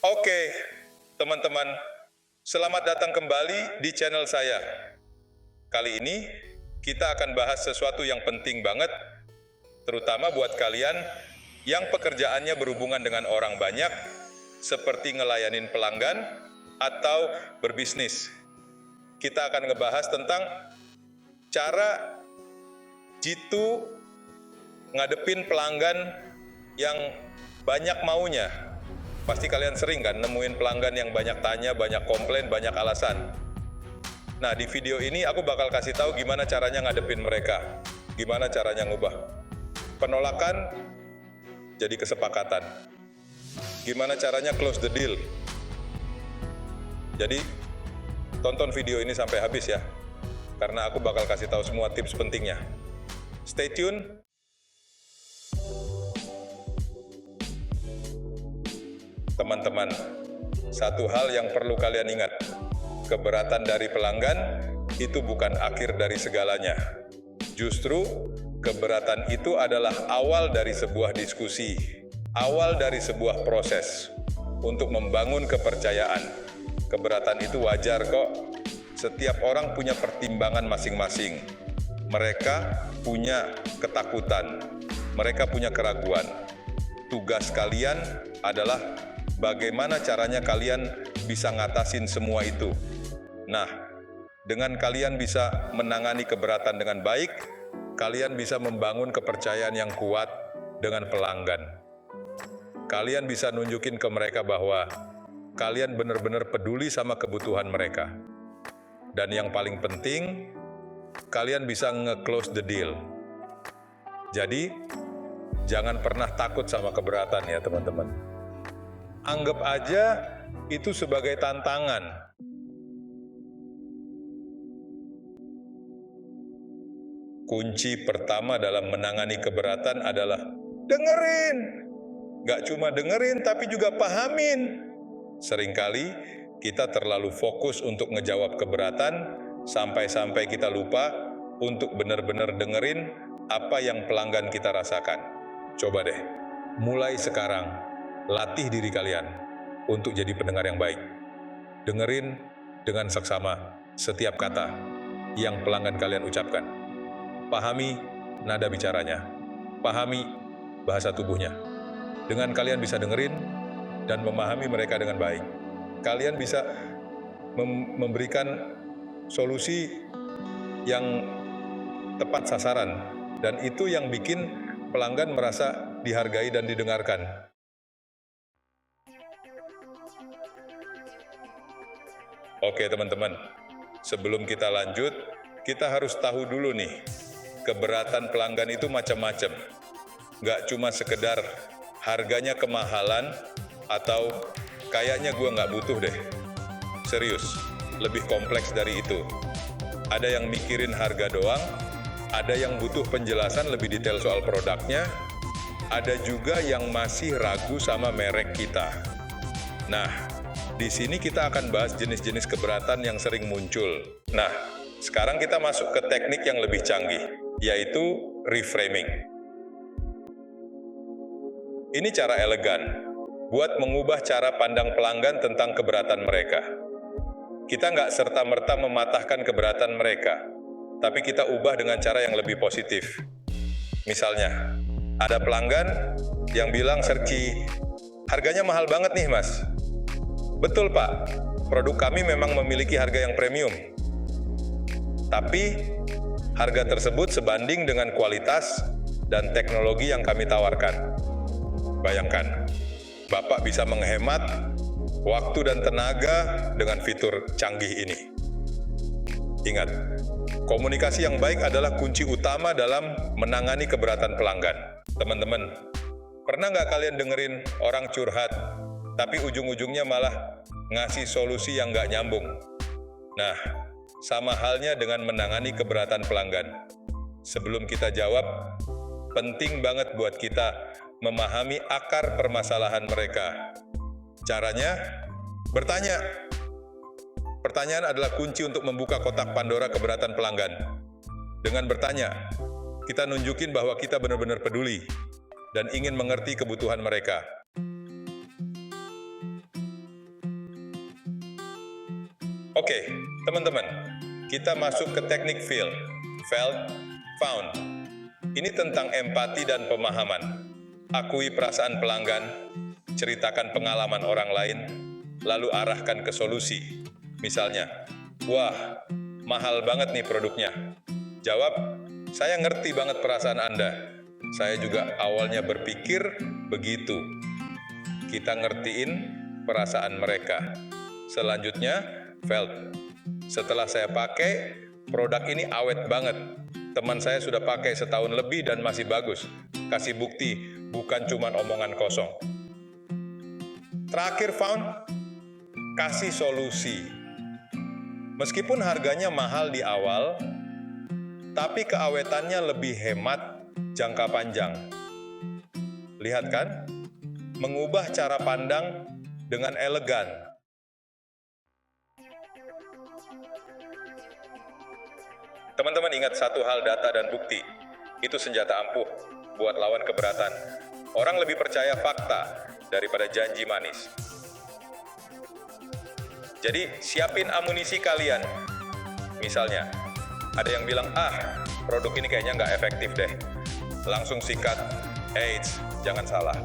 Oke, teman-teman, selamat datang kembali di channel saya. Kali ini kita akan bahas sesuatu yang penting banget, terutama buat kalian yang pekerjaannya berhubungan dengan orang banyak, seperti ngelayanin pelanggan atau berbisnis. Kita akan ngebahas tentang cara jitu ngadepin pelanggan yang banyak maunya. Pasti kalian sering kan nemuin pelanggan yang banyak tanya, banyak komplain, banyak alasan. Nah, di video ini aku bakal kasih tahu gimana caranya ngadepin mereka. Gimana caranya ngubah penolakan jadi kesepakatan. Gimana caranya close the deal. Jadi, tonton video ini sampai habis ya. Karena aku bakal kasih tahu semua tips pentingnya. Stay tune. Teman-teman, satu hal yang perlu kalian ingat, keberatan dari pelanggan itu bukan akhir dari segalanya. Justru, keberatan itu adalah awal dari sebuah diskusi, awal dari sebuah proses untuk membangun kepercayaan. Keberatan itu wajar kok, setiap orang punya pertimbangan masing-masing. Mereka punya ketakutan, mereka punya keraguan. Tugas kalian adalah bagaimana caranya kalian bisa ngatasin semua itu. Nah, dengan kalian bisa menangani keberatan dengan baik, kalian bisa membangun kepercayaan yang kuat dengan pelanggan. Kalian bisa nunjukin ke mereka bahwa kalian benar-benar peduli sama kebutuhan mereka. Dan yang paling penting, kalian bisa nge-close the deal. Jadi, jangan pernah takut sama keberatan ya teman-teman. Anggap aja itu sebagai tantangan. Kunci pertama dalam menangani keberatan adalah dengerin. Gak cuma dengerin, tapi juga pahamin. Seringkali kita terlalu fokus untuk ngejawab keberatan, sampai-sampai kita lupa untuk benar-benar dengerin apa yang pelanggan kita rasakan. Coba deh, mulai sekarang, latih diri kalian untuk jadi pendengar yang baik. Dengerin dengan seksama setiap kata yang pelanggan kalian ucapkan. Pahami nada bicaranya, pahami bahasa tubuhnya. Dengan kalian bisa dengerin dan memahami mereka dengan baik, kalian bisa memberikan solusi yang tepat sasaran, dan itu yang bikin pelanggan merasa dihargai dan didengarkan. Oke teman-teman, sebelum kita lanjut, kita harus tahu dulu nih, keberatan pelanggan itu macam-macam. Nggak cuma sekedar harganya kemahalan, atau kayaknya gua nggak butuh deh. Serius, lebih kompleks dari itu. Ada yang mikirin harga doang, ada yang butuh penjelasan lebih detail soal produknya, ada juga yang masih ragu sama merek kita. Nah, di sini kita akan bahas jenis-jenis keberatan yang sering muncul. Nah, sekarang kita masuk ke teknik yang lebih canggih, yaitu reframing. Ini cara elegan buat mengubah cara pandang pelanggan tentang keberatan mereka. Kita nggak serta-merta mematahkan keberatan mereka, tapi kita ubah dengan cara yang lebih positif. Misalnya, ada pelanggan yang bilang, "Serki, harganya mahal banget nih mas." Betul pak, produk kami memang memiliki harga yang premium. Tapi, harga tersebut sebanding dengan kualitas dan teknologi yang kami tawarkan. Bayangkan, Bapak bisa menghemat waktu dan tenaga dengan fitur canggih ini. Ingat, komunikasi yang baik adalah kunci utama dalam menangani keberatan pelanggan. Teman-teman, pernah nggak kalian dengerin orang curhat, tapi ujung-ujungnya malah ngasih solusi yang nggak nyambung? Nah, sama halnya dengan menangani keberatan pelanggan. Sebelum kita jawab, penting banget buat kita memahami akar permasalahan mereka. Caranya, bertanya. Pertanyaan adalah kunci untuk membuka kotak Pandora keberatan pelanggan. Dengan bertanya, kita nunjukin bahwa kita benar-benar peduli dan ingin mengerti kebutuhan mereka. Oke, teman-teman, kita masuk ke teknik feel, felt, found. Ini tentang empati dan pemahaman. Akui perasaan pelanggan, ceritakan pengalaman orang lain, lalu arahkan ke solusi. Misalnya, wah, mahal banget nih produknya. Jawab, saya ngerti banget perasaan Anda. Saya juga awalnya berpikir begitu. Kita ngertiin perasaan mereka. Selanjutnya, felt. Setelah saya pakai, produk ini awet banget. Teman saya sudah pakai setahun lebih dan masih bagus. Kasih bukti, bukan cuma omongan kosong. Terakhir, found. Kasih solusi. Meskipun harganya mahal di awal, tapi keawetannya lebih hemat jangka panjang. Lihat kan? Mengubah cara pandang dengan elegan. Teman-teman ingat satu hal, data dan bukti. Itu senjata ampuh buat lawan keberatan. Orang lebih percaya fakta daripada janji manis. Jadi, siapin amunisi kalian. Misalnya, ada yang bilang, produk ini kayaknya nggak efektif deh. Langsung sikat, eits, jangan salah.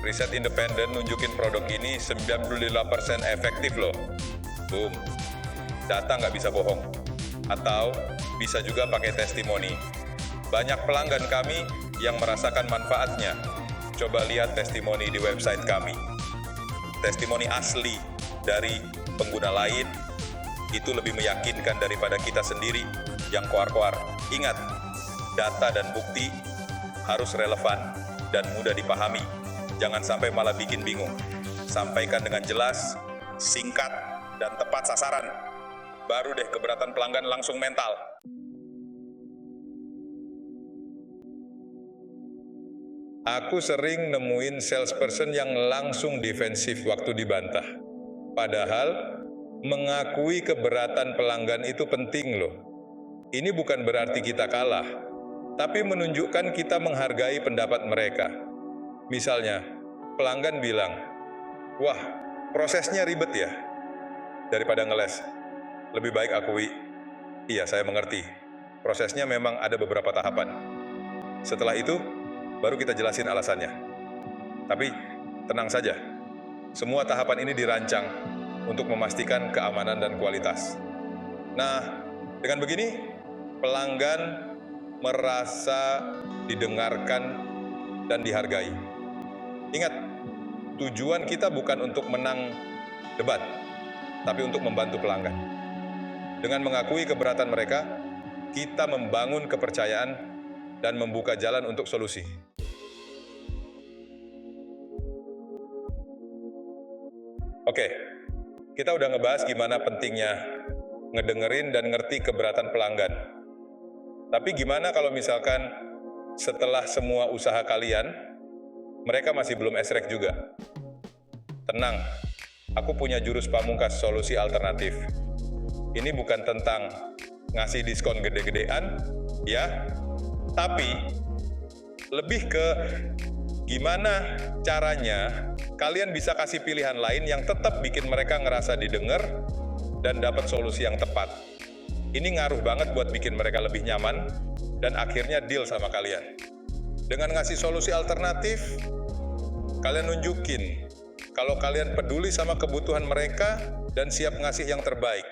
Riset independen nunjukin produk ini 95% efektif loh. Boom. Data nggak bisa bohong. Atau bisa juga pakai testimoni. Banyak pelanggan kami yang merasakan manfaatnya. Coba lihat testimoni di website kami. Testimoni asli dari pengguna lain itu lebih meyakinkan daripada kita sendiri yang koar-koar. Ingat, data dan bukti harus relevan dan mudah dipahami. Jangan sampai malah bikin bingung. Sampaikan dengan jelas, singkat, dan tepat sasaran. Baru deh keberatan pelanggan langsung mental. Aku sering nemuin salesperson yang langsung defensif waktu dibantah. Padahal, mengakui keberatan pelanggan itu penting loh. Ini bukan berarti kita kalah, tapi menunjukkan kita menghargai pendapat mereka. Misalnya, pelanggan bilang, wah, prosesnya ribet ya. Daripada ngeles, lebih baik akui, iya saya mengerti. Prosesnya memang ada beberapa tahapan. Setelah itu, baru kita jelasin alasannya. Tapi, tenang saja. Semua tahapan ini dirancang untuk memastikan keamanan dan kualitas. Nah, dengan begini, pelanggan merasa didengarkan dan dihargai. Ingat, tujuan kita bukan untuk menang debat, tapi untuk membantu pelanggan. Dengan mengakui keberatan mereka, kita membangun kepercayaan dan membuka jalan untuk solusi. Oke, kita udah ngebahas gimana pentingnya ngedengerin dan ngerti keberatan pelanggan. Tapi gimana kalau misalkan setelah semua usaha kalian, mereka masih belum esrek juga? Tenang, aku punya jurus pamungkas solusi alternatif. Ini bukan tentang ngasih diskon gede-gedean, ya, tapi lebih ke gimana caranya kalian bisa kasih pilihan lain yang tetap bikin mereka ngerasa didengar dan dapat solusi yang tepat. Ini ngaruh banget buat bikin mereka lebih nyaman dan akhirnya deal sama kalian. Dengan ngasih solusi alternatif, kalian nunjukin kalau kalian peduli sama kebutuhan mereka dan siap ngasih yang terbaik.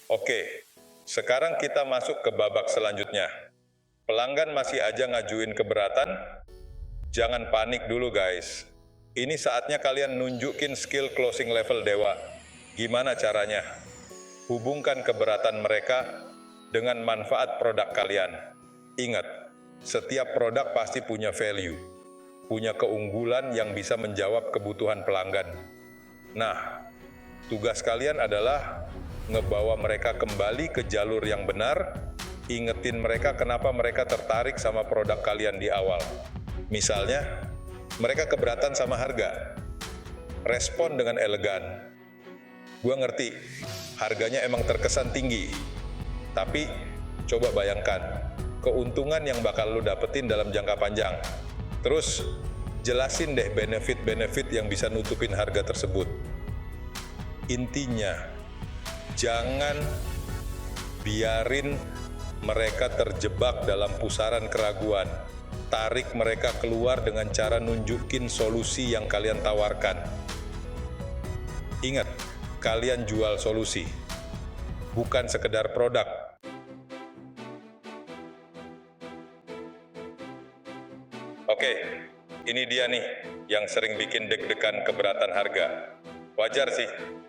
Oke, sekarang kita masuk ke babak selanjutnya. Pelanggan masih aja ngajuin keberatan? Jangan panik dulu guys. Ini saatnya kalian nunjukin skill closing level dewa. Gimana caranya? Hubungkan keberatan mereka dengan manfaat produk kalian. Ingat, setiap produk pasti punya value, punya keunggulan yang bisa menjawab kebutuhan pelanggan. Nah, tugas kalian adalah ngebawa mereka kembali ke jalur yang benar, ingetin mereka kenapa mereka tertarik sama produk kalian di awal. Misalnya, mereka keberatan sama harga. Respon dengan elegan. Gua ngerti, harganya emang terkesan tinggi. Tapi, coba bayangkan, keuntungan yang bakal lu dapetin dalam jangka panjang. Terus, jelasin deh benefit-benefit yang bisa nutupin harga tersebut. Intinya, jangan biarin mereka terjebak dalam pusaran keraguan. Tarik mereka keluar dengan cara nunjukin solusi yang kalian tawarkan. Ingat, kalian jual solusi, bukan sekedar produk. Oke, ini dia nih yang sering bikin deg-degan keberatan harga. Wajar sih,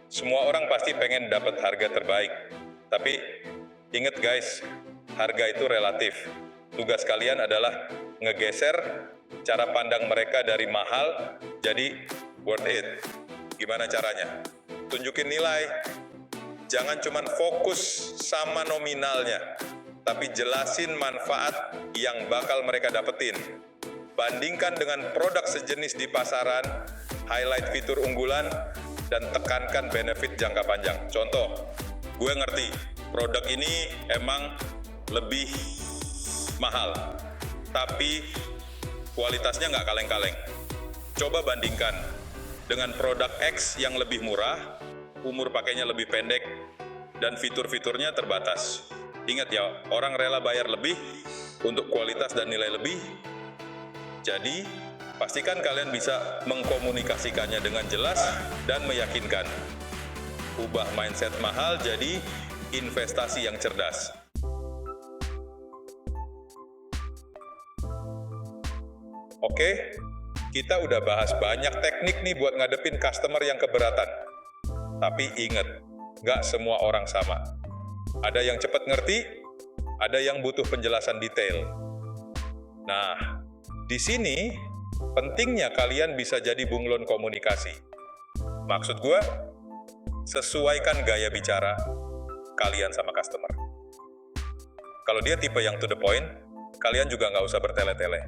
semua orang pasti pengen dapat harga terbaik. Tapi ingat guys, harga itu relatif. Tugas kalian adalah ngegeser cara pandang mereka dari mahal jadi worth it. Gimana caranya? Tunjukin nilai. Jangan cuma fokus sama nominalnya, tapi jelasin manfaat yang bakal mereka dapetin. Bandingkan dengan produk sejenis di pasaran, highlight fitur unggulan, dan tekankan benefit jangka panjang. Contoh, gue ngerti produk ini emang lebih mahal, tapi kualitasnya nggak kaleng-kaleng. Coba bandingkan dengan produk X yang lebih murah, umur pakainya lebih pendek, dan fitur-fiturnya terbatas. Ingat ya, orang rela bayar lebih untuk kualitas dan nilai lebih. Jadi, pastikan kalian bisa mengkomunikasikannya dengan jelas dan meyakinkan. Ubah mindset mahal jadi investasi yang cerdas. Oke, kita udah bahas banyak teknik nih buat ngadepin customer yang keberatan. Tapi ingat, nggak semua orang sama. Ada yang cepat ngerti, ada yang butuh penjelasan detail. Nah, di sini pentingnya kalian bisa jadi bunglon komunikasi. Maksud gue, sesuaikan gaya bicara kalian sama customer. Kalau dia tipe yang to the point, kalian juga nggak usah bertele-tele.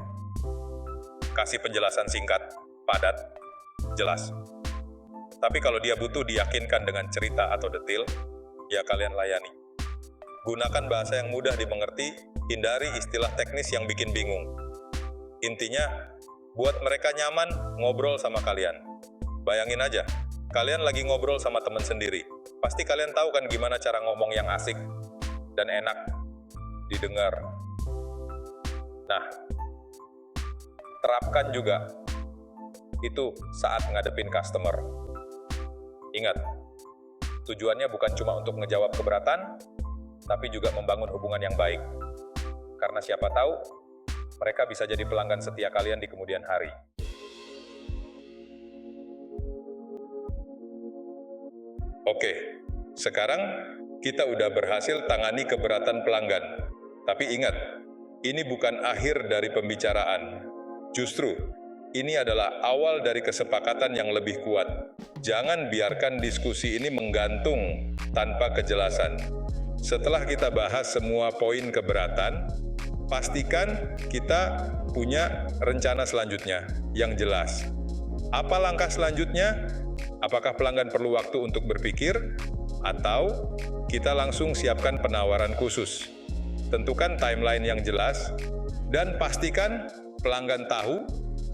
Kasih penjelasan singkat, padat, jelas. Tapi kalau dia butuh diyakinkan dengan cerita atau detail, ya kalian layani. Gunakan bahasa yang mudah dimengerti, hindari istilah teknis yang bikin bingung. Intinya, buat mereka nyaman ngobrol sama kalian. Bayangin aja, kalian lagi ngobrol sama teman sendiri. Pasti kalian tahu kan gimana cara ngomong yang asik dan enak didengar. Nah, terapkan juga itu saat ngadepin customer. Ingat, tujuannya bukan cuma untuk ngejawab keberatan, tapi juga membangun hubungan yang baik. Karena siapa tahu, mereka bisa jadi pelanggan setia kalian di kemudian hari. Oke, sekarang kita udah berhasil tangani keberatan pelanggan. Tapi ingat, ini bukan akhir dari pembicaraan. Justru, ini adalah awal dari kesepakatan yang lebih kuat. Jangan biarkan diskusi ini menggantung tanpa kejelasan. Setelah kita bahas semua poin keberatan, pastikan kita punya rencana selanjutnya yang jelas. Apa langkah selanjutnya? Apakah pelanggan perlu waktu untuk berpikir? Atau kita langsung siapkan penawaran khusus? Tentukan timeline yang jelas dan pastikan pelanggan tahu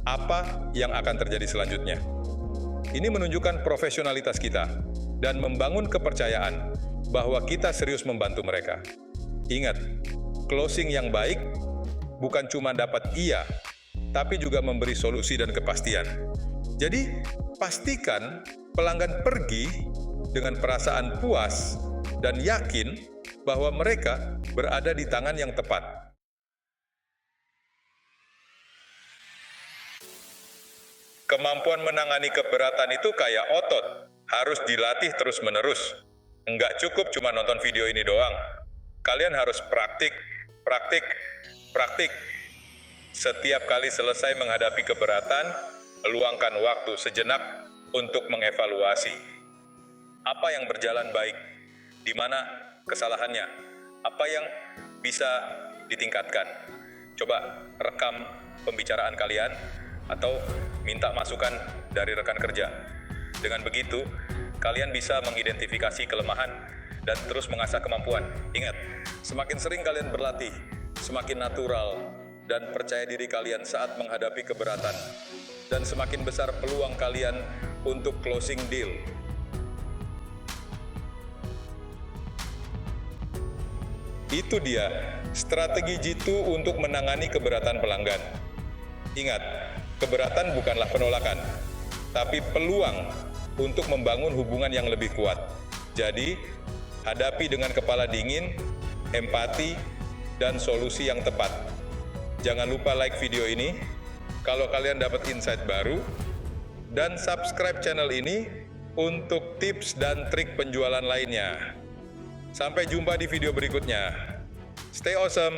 apa yang akan terjadi selanjutnya. Ini menunjukkan profesionalitas kita dan membangun kepercayaan bahwa kita serius membantu mereka. Ingat, closing yang baik bukan cuma dapat iya, tapi juga memberi solusi dan kepastian. Jadi, pastikan pelanggan pergi dengan perasaan puas dan yakin bahwa mereka berada di tangan yang tepat. Kemampuan menangani keberatan itu kayak otot, harus dilatih terus-menerus. Enggak cukup cuma nonton video ini doang. Kalian harus praktik. Setiap kali selesai menghadapi keberatan, luangkan waktu sejenak untuk mengevaluasi. Apa yang berjalan baik? Di mana kesalahannya? Apa yang bisa ditingkatkan? Coba rekam pembicaraan kalian atau minta masukan dari rekan kerja. Dengan begitu, kalian bisa mengidentifikasi kelemahan dan terus mengasah kemampuan. Ingat, semakin sering kalian berlatih, semakin natural dan percaya diri kalian saat menghadapi keberatan. dan semakin besar peluang kalian untuk closing deal. Itu dia strategi Jitu untuk menangani keberatan pelanggan. Ingat, keberatan bukanlah penolakan, tapi peluang untuk membangun hubungan yang lebih kuat. Jadi, hadapi dengan kepala dingin, empati, dan solusi yang tepat. Jangan lupa like video ini kalau kalian dapat insight baru, dan subscribe channel ini untuk tips dan trik penjualan lainnya. Sampai jumpa di video berikutnya. Stay awesome!